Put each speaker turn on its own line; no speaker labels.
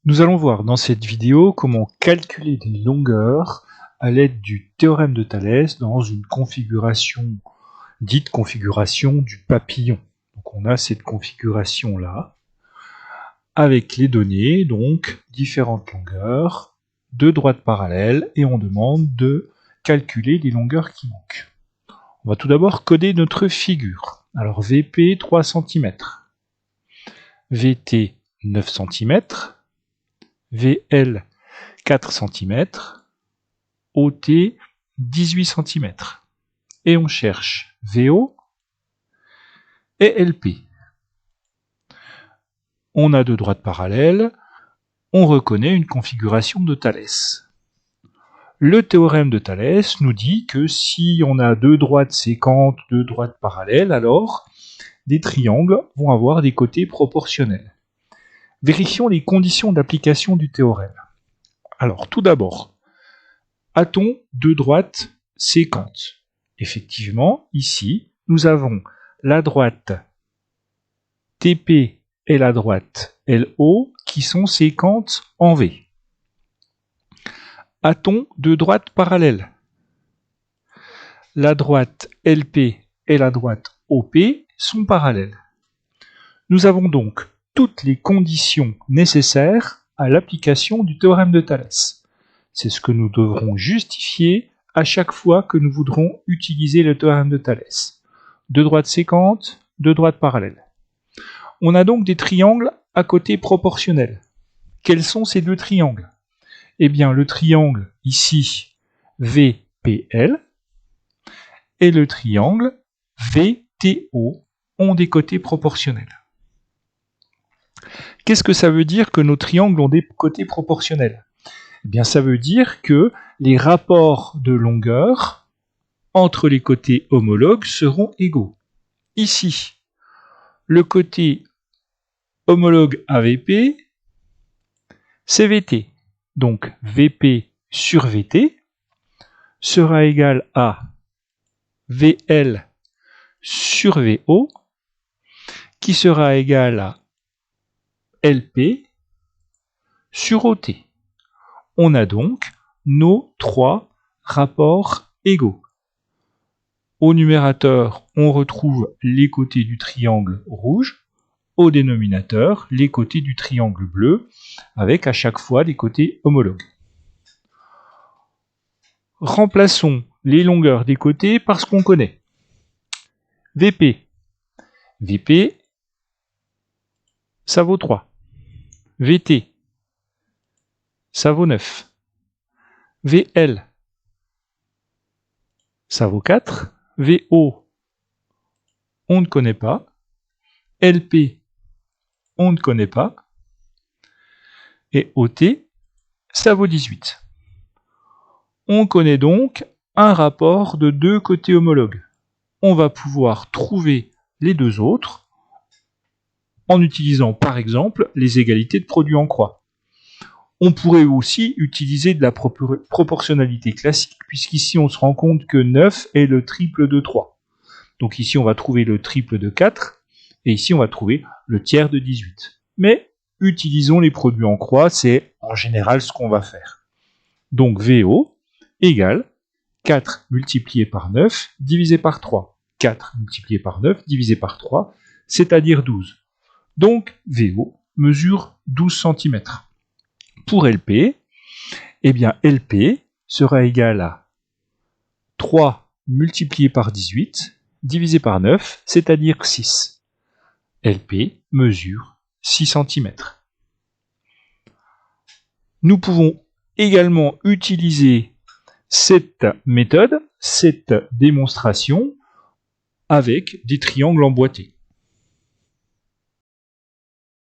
Nous allons voir dans cette vidéo comment calculer des longueurs à l'aide du théorème de Thalès dans une configuration dite configuration du papillon. Donc on a cette configuration là avec les données, donc différentes longueurs, deux droites parallèles et on demande de calculer les longueurs qui manquent. On va tout d'abord coder notre figure. Alors VP 3 cm, VT 9 cm, VL 4 cm, OT 18 cm. Et on cherche VO et LP. On a deux droites parallèles, on reconnaît une configuration de Thalès. Le théorème de Thalès nous dit que si on a deux droites séquentes, deux droites parallèles, alors des triangles vont avoir des côtés proportionnels. Vérifions les conditions d'application du théorème. Alors, tout d'abord, a-t-on deux droites séquentes? Effectivement, ici, nous avons la droite TP et la droite LO qui sont séquentes en V. A-t-on deux droites parallèles? La droite LP et la droite OP sont parallèles. Nous avons donc toutes les conditions nécessaires à l'application du théorème de Thalès. C'est ce que nous devrons justifier à chaque fois que nous voudrons utiliser le théorème de Thalès. Deux droites séquentes, deux droites parallèles. On a donc des triangles à côté proportionnels. Quels sont ces deux triangles? Eh bien, le triangle ici, VPL, et le triangle VTO ont des côtés proportionnels. Qu'est-ce que ça veut dire que nos triangles ont des côtés proportionnels? Eh bien, ça veut dire que les rapports de longueur entre les côtés homologues seront égaux. Ici, le côté homologue AVP, c'est VT. Donc, VP sur VT sera égal à VL sur VO, qui sera égal à LP sur OT. On a donc nos trois rapports égaux. Au numérateur, on retrouve les côtés du triangle rouge. Au dénominateur, les côtés du triangle bleu, avec à chaque fois des côtés homologues. Remplaçons les longueurs des côtés par ce qu'on connaît. VP. VP, ça vaut 3. VT, ça vaut 9. VL, ça vaut 4. VO, on ne connaît pas. LP, on ne connaît pas. Et OT, ça vaut 18. On connaît donc un rapport de deux côtés homologues. On va pouvoir trouver les deux autres en utilisant par exemple les égalités de produit en croix. On pourrait aussi utiliser de la proportionnalité classique, puisqu'ici on se rend compte que 9 est le triple de 3. Donc ici on va trouver le triple de 4, et ici on va trouver le tiers de 18. Mais utilisons les produits en croix, c'est en général ce qu'on va faire. Donc VO égale 4 multiplié par 9 divisé par 3. 4 multiplié par 9 divisé par 3, c'est-à-dire 12. Donc VO mesure 12 cm. Pour LP, eh bien LP sera égal à 3 multiplié par 18 divisé par 9, c'est-à-dire 6. LP mesure 6 cm. Nous pouvons également utiliser cette méthode, cette démonstration, avec des triangles emboîtés.